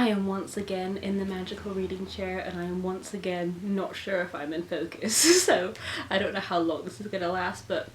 I am once again in the magical reading chair, and I am once again not sure if I'm in focus. So I don't know how long this is gonna last, but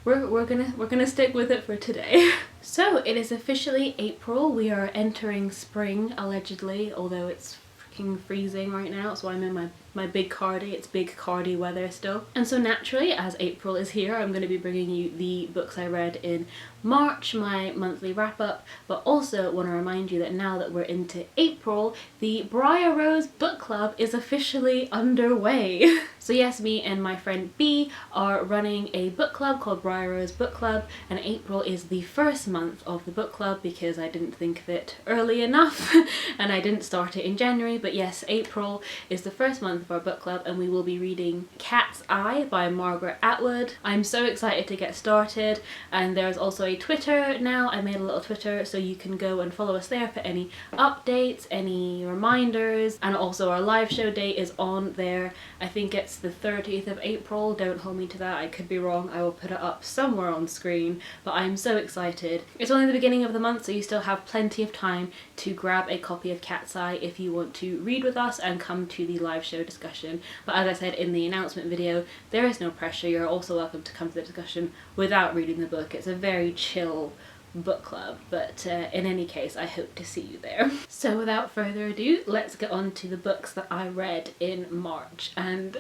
we're gonna stick with it for today. So it is officially April. We are entering spring, allegedly, although it's freaking freezing right now, so I'm in my big cardi. It's big cardi weather still. And so naturally, as April is here, I'm going to be bringing you the books I read in March, my monthly wrap up, but also want to remind you that now that we're into April, the Briar Rose Book Club is officially underway. So yes, me and my friend B are running a book club called Briar Rose Book Club, and April is the first month of the book club because I didn't think of it early enough and I didn't start it in January. But yes, April is the first month of our book club, and we will be reading Cat's Eye by Margaret Atwood. I'm so excited to get started, and there's also a Twitter now. I made a little Twitter, so you can go and follow us there for any updates, any reminders, and also our live show date is on there. I think it's the 30th of April, don't hold me to that, I could be wrong. I will put it up somewhere on screen, but I'm so excited. It's only the beginning of the month, so you still have plenty of time to grab a copy of Cat's Eye if you want to read with us and come to the live show discussion. But as I said in the announcement video, there is no pressure. You're also welcome to come to the discussion without reading the book. It's a very chill book club, but in any case, I hope to see you there. So without further ado, let's get on to the books that I read in March, and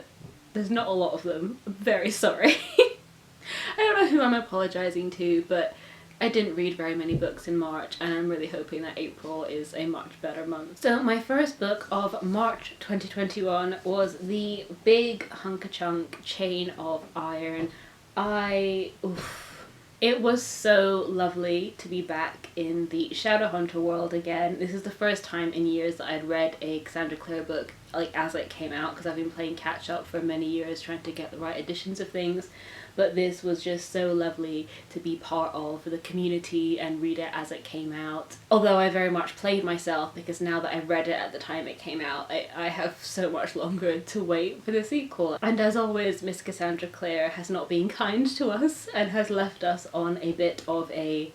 there's not a lot of them. I'm very sorry. I don't know who I'm apologising to, but I didn't read very many books in March, and I'm really hoping that April is a much better month. So my first book of March 2021 was the big hunk-a-chunk Chain of Iron. It was so lovely to be back in the Shadowhunter world again. This is the first time in years that I'd read a Cassandra Clare book like as it came out, because I've been playing catch up for many years trying to get the right editions of things. But this was just so lovely to be part of the community and read it as it came out. Although I very much played myself, because now that I read it at the time it came out, I have so much longer to wait for the sequel. And as always, Miss Cassandra Clare has not been kind to us and has left us on a bit of a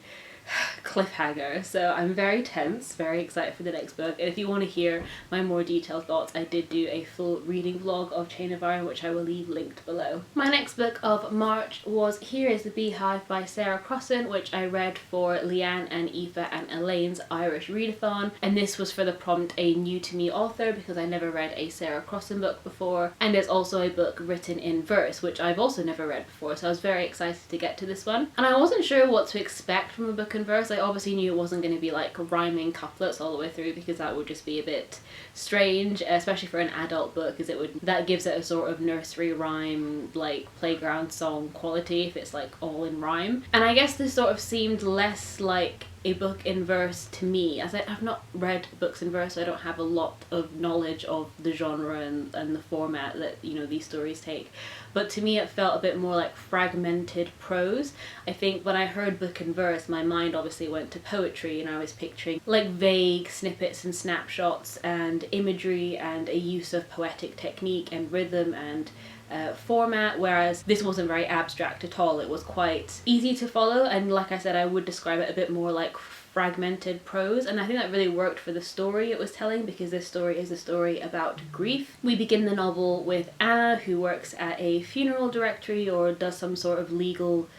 cliffhanger, so I'm very tense, very excited for the next book. And if you want to hear my more detailed thoughts, I did do a full reading vlog of Chain of Iron, which I will leave linked below. My next book of March was Here is the Beehive by Sarah Crossan, which I read for Leanne and Aoife and Elaine's Irish readathon, and this was for the prompt a new to me author because I never read a Sarah Crossan book before, and it's also a book written in verse, which I've also never read before, so I was very excited to get to this one. And I wasn't sure what to expect from a book in verse. I obviously knew it wasn't going to be like rhyming couplets all the way through, because that would just be a bit strange, especially for an adult book, because that gives it a sort of nursery rhyme, like playground song quality if it's like all in rhyme. And I guess this sort of seemed less like a book in verse to me, as I've not read books in verse, so I don't have a lot of knowledge of the genre and the format that, you know, these stories take. But to me it felt a bit more like fragmented prose. I think when I heard book in verse, my mind obviously went to poetry, and I was picturing like vague snippets and snapshots and imagery and a use of poetic technique and rhythm and format, whereas this wasn't very abstract at all. It was quite easy to follow, and like I said, I would describe it a bit more like fragmented prose, and I think that really worked for the story it was telling, because this story is a story about grief. We begin the novel with Anna, who works at a funeral directory or does some sort of legal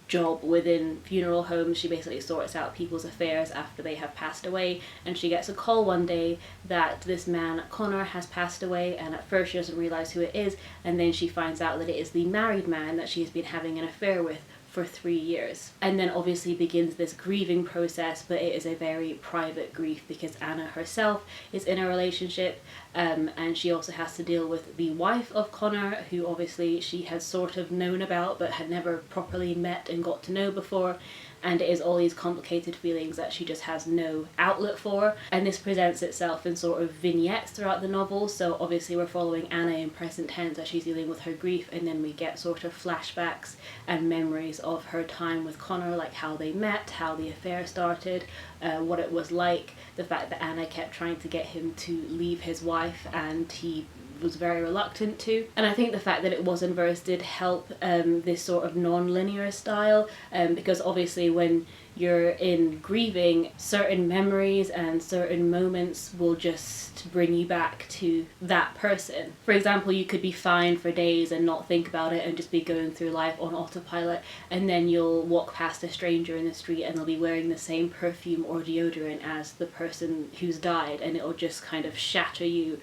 job within funeral homes. She basically sorts out people's affairs after they have passed away, and she gets a call one day that this man Connor has passed away, and at first she doesn't realise who it is, and then she finds out that it is the married man that she has been having an affair with for 3 years. And then obviously begins this grieving process, but it is a very private grief because Anna herself is in a relationship, and she also has to deal with the wife of Connor, who obviously she has sort of known about but had never properly met and got to know before, and it is all these complicated feelings that she just has no outlet for. And this presents itself in sort of vignettes throughout the novel, so obviously we're following Anna in present tense as she's dealing with her grief, and then we get sort of flashbacks and memories of her time with Connor, like how they met, how the affair started, what it was like, the fact that Anna kept trying to get him to leave his wife and he was very reluctant to. And I think the fact that it was in verse did help this sort of non-linear style, because obviously when you're in grieving, certain memories and certain moments will just bring you back to that person. For example, you could be fine for days and not think about it and just be going through life on autopilot, and then you'll walk past a stranger in the street and they'll be wearing the same perfume or deodorant as the person who's died, and it'll just kind of shatter you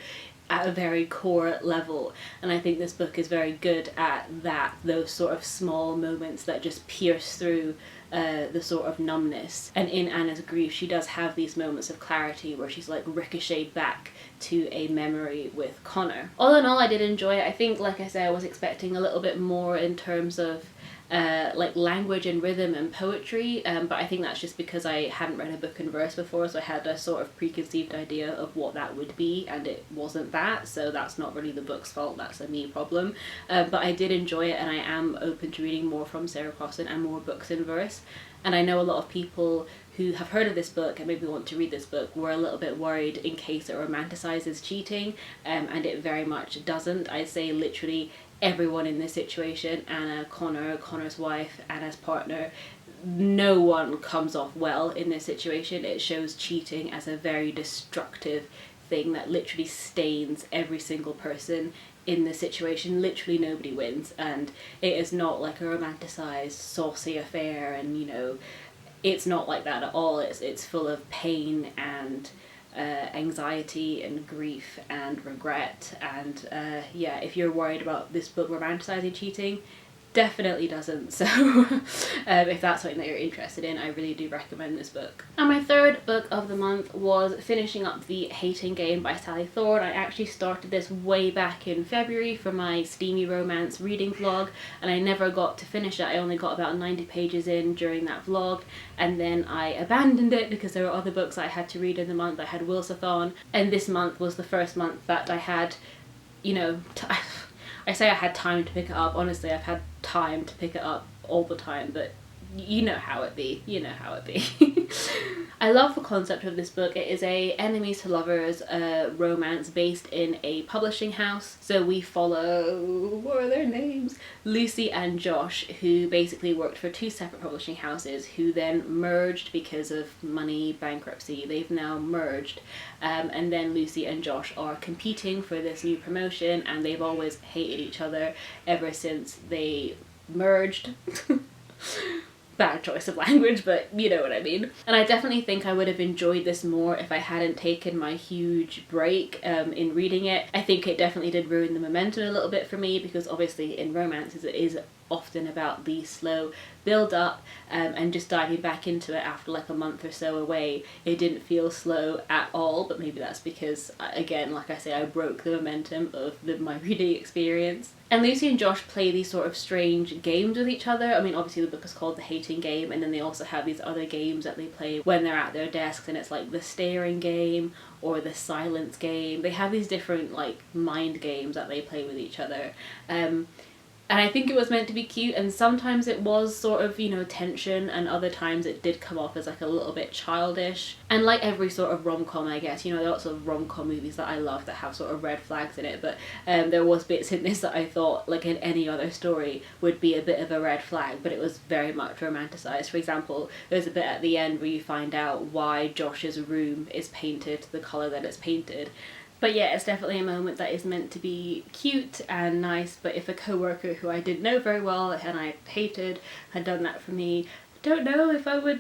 at a very core level. And I think this book is very good at that, those sort of small moments that just pierce through the sort of numbness. And in Anna's grief, she does have these moments of clarity where she's like ricocheted back to a memory with Connor. All in all, I did enjoy it. I think, like I said, I was expecting a little bit more in terms of like language and rhythm and poetry, but I think that's just because I hadn't read a book in verse before, so I had a sort of preconceived idea of what that would be, and it wasn't that, so that's not really the book's fault, that's a me problem. But I did enjoy it, and I am open to reading more from Sarah Crossan and more books in verse. And I know a lot of people who have heard of this book and maybe want to read this book were a little bit worried in case it romanticizes cheating, and it very much doesn't. I'd say literally everyone in this situation, Anna, Connor, Connor's wife, Anna's partner, no one comes off well in this situation. It shows cheating as a very destructive thing that literally stains every single person in the situation. Literally nobody wins, and it is not like a romanticized saucy affair, and you know, it's not like that at all. It's full of pain and anxiety and grief and regret, and yeah, if you're worried about this book romanticizing cheating, definitely doesn't. So if that's something that you're interested in, I really do recommend this book. And my third book of the month was finishing up The Hating Game by Sally Thorne. I actually started this way back in February for my steamy romance reading vlog, and I never got to finish it. I only got about 90 pages in during that vlog, and then I abandoned it because there were other books I had to read in the month. I had readathon, and this month was the first month that I had, you know, I say I had time to pick it up. Honestly, I've had time to pick it up all the time, but you know how it be. You know how it be. I love the concept of this book. It is a enemies to lovers romance based in a publishing house. So we follow, what are their names? Lucy and Josh, who basically worked for two separate publishing houses who then merged because of money, bankruptcy. They've now merged, and then Lucy and Josh are competing for this new promotion, and they've always hated each other ever since they merged. Bad choice of language, but you know what I mean. And I definitely think I would have enjoyed this more if I hadn't taken my huge break in reading it. I think it definitely did ruin the momentum a little bit for me, because obviously in romances it is often about the slow build up, and just diving back into it after like a month or so away, it didn't feel slow at all. But maybe that's because, again, like I say, I broke the momentum of my reading experience. And Lucy and Josh play these sort of strange games with each other. I mean, obviously the book is called The Hating Game, and then they also have these other games that they play when they're at their desks, and it's like the staring game or the silence game. They have these different like mind games that they play with each other. And I think it was meant to be cute, and sometimes it was sort of, you know, tension, and other times it did come off as like a little bit childish. And like every sort of rom-com, I guess, you know, there are lots of rom-com movies that I love that have sort of red flags in it, but there was bits in this that I thought, like in any other story, would be a bit of a red flag, but it was very much romanticized. For example, there's a bit at the end where you find out why Josh's room is painted the colour that it's painted. But yeah, it's definitely a moment that is meant to be cute and nice, but if a co-worker who I didn't know very well and I hated had done that for me, I don't know if I would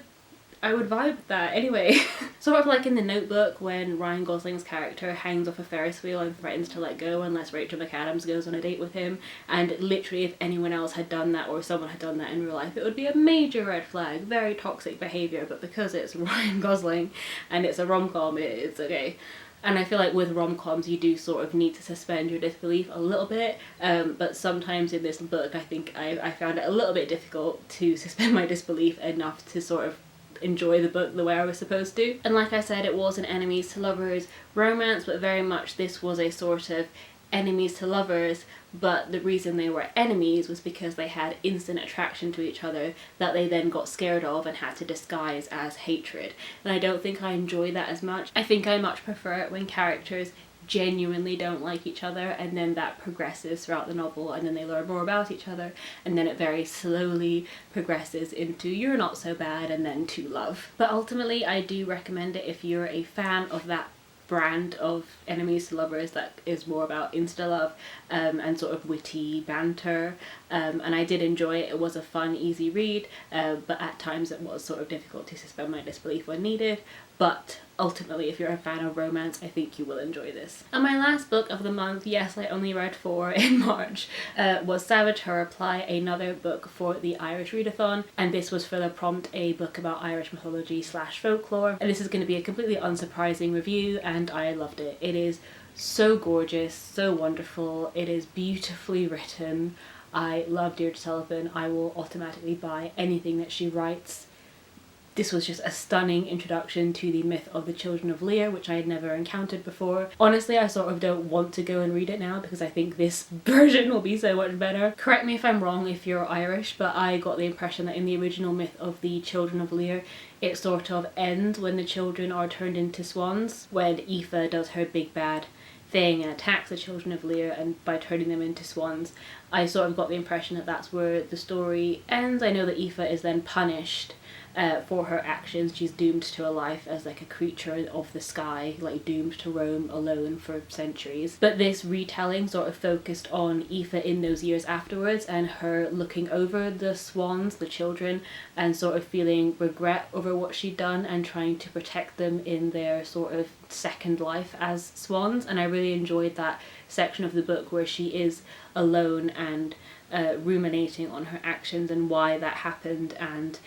vibe with that. Anyway, sort of like in The Notebook when Ryan Gosling's character hangs off a Ferris wheel and threatens to let go unless Rachel McAdams goes on a date with him, and literally if anyone else had done that, or someone had done that in real life, it would be a major red flag, very toxic behaviour, but because it's Ryan Gosling and it's a rom-com, it's okay. And I feel like with rom-coms you do sort of need to suspend your disbelief a little bit, but sometimes in this book I think I found it a little bit difficult to suspend my disbelief enough to sort of enjoy the book the way I was supposed to. And like I said, it was an enemies to lovers romance, but very much this was a sort of enemies to lovers, but the reason they were enemies was because they had instant attraction to each other that they then got scared of and had to disguise as hatred. And I don't think I enjoy that as much. I think I much prefer it when characters genuinely don't like each other, and then that progresses throughout the novel, and then they learn more about each other, and then it very slowly progresses into you're not so bad, and then to love. But ultimately I do recommend it if you're a fan of that brand of enemies to lovers that is more about insta love and sort of witty banter, and I did enjoy it. It was a fun, easy read, but at times it was sort of difficult to suspend my disbelief when needed. But ultimately, if you're a fan of romance, I think you will enjoy this. And my last book of the month, yes, I only read 4 in March, was Savage Her Reply, another book for the Irish readathon, and this was for the prompt a book about Irish mythology / folklore, and this is going to be a completely unsurprising review, and I loved it. It is so gorgeous, so wonderful, it is beautifully written. I love Deirdre Sullivan. I will automatically buy anything that she writes. This was just a stunning introduction to the myth of the Children of Lear, which I had never encountered before. Honestly, I sort of don't want to go and read it now because I think this version will be so much better. Correct me if I'm wrong if you're Irish, but I got the impression that in the original myth of the Children of Lear, it sort of ends when the children are turned into swans, when Aoife does her big bad thing and attacks the Children of Lear and by turning them into swans. I sort of got the impression that that's where the story ends. I know that Aoife is then punished for her actions. She's doomed to a life as like a creature of the sky, like doomed to roam alone for centuries. But this retelling sort of focused on Aoife in those years afterwards and her looking over the swans, the children, and sort of feeling regret over what she'd done and trying to protect them in their sort of second life as swans. And I really enjoyed that section of the book where she is alone and ruminating on her actions and why that happened, and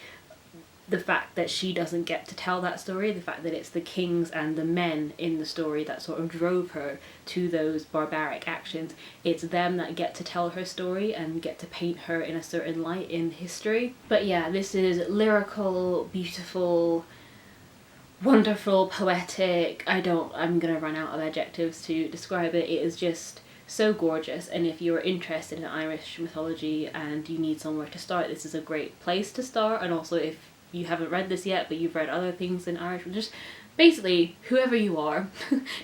the fact that she doesn't get to tell that story, the fact that it's the kings and the men in the story that sort of drove her to those barbaric actions. It's them that get to tell her story and get to paint her in a certain light in history. But yeah, this is lyrical, beautiful, wonderful, poetic. I'm gonna run out of adjectives to describe it. It is just so gorgeous, and if you're interested in Irish mythology and you need somewhere to start, this is a great place to start. And also if you haven't read this yet but you've read other things in Irish, just basically whoever you are,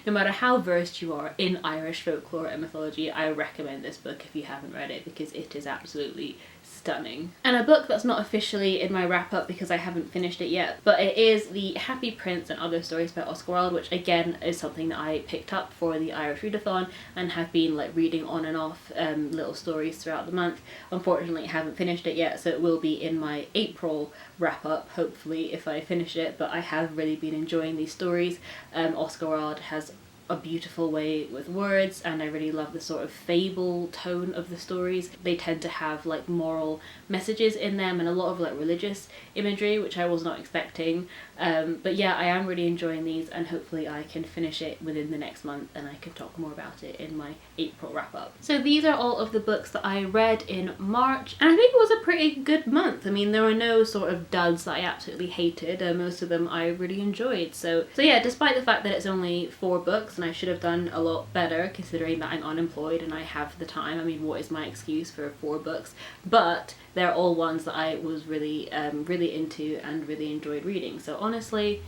no matter how versed you are in Irish folklore and mythology, I recommend this book if you haven't read it because it is absolutely stunning. And a book that's not officially in my wrap up because I haven't finished it yet, but it is The Happy Prince and Other Stories by Oscar Wilde, which again is something that I picked up for the Irish readathon and have been like reading on and off little stories throughout the month. Unfortunately I haven't finished it yet, so it will be in my April wrap up hopefully if I finish it, but I have really been enjoying these stories. Oscar Wilde has a beautiful way with words, and I really love the sort of fable tone of the stories. They tend to have like moral messages in them and a lot of like religious imagery, which I was not expecting. But yeah, I am really enjoying these, and hopefully I can finish it within the next month and I can talk more about it in my April wrap up. So these are all of the books that I read in March, and I think it was a pretty good month. I mean, there were no sort of duds that I absolutely hated. Most of them I really enjoyed. So yeah, despite the fact that it's only 4 books and I should have done a lot better considering that I'm unemployed and I have the time. I mean, what is my excuse for 4 books? But they're all ones that I was really really into and really enjoyed reading. So honestly,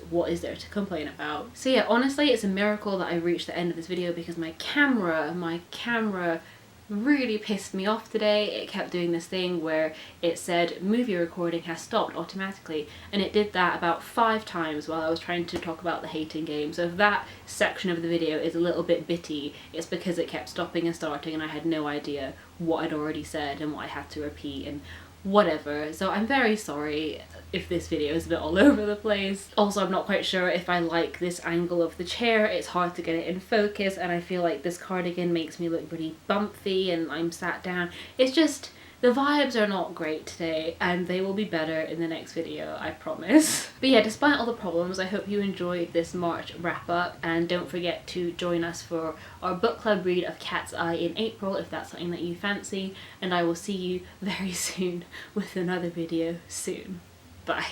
what is there to complain about? So yeah, honestly, it's a miracle that I reached the end of this video because my camera really pissed me off today. It kept doing this thing where it said movie recording has stopped automatically, and it did that about 5 times while I was trying to talk about the hating game. So if that section of the video is a little bit bitty, it's because it kept stopping and starting and I had no idea what I'd already said and what I had to repeat and whatever. So I'm very sorry if this video is a bit all over the place. Also, I'm not quite sure if I like this angle of the chair. It's hard to get it in focus, and I feel like this cardigan makes me look really bumpy and I'm sat down. It's just, the vibes are not great today, and they will be better in the next video, I promise. But yeah, despite all the problems, I hope you enjoyed this March wrap up, and don't forget to join us for our book club read of Cat's Eye in April if that's something that you fancy, and I will see you very soon with another video soon. Bye.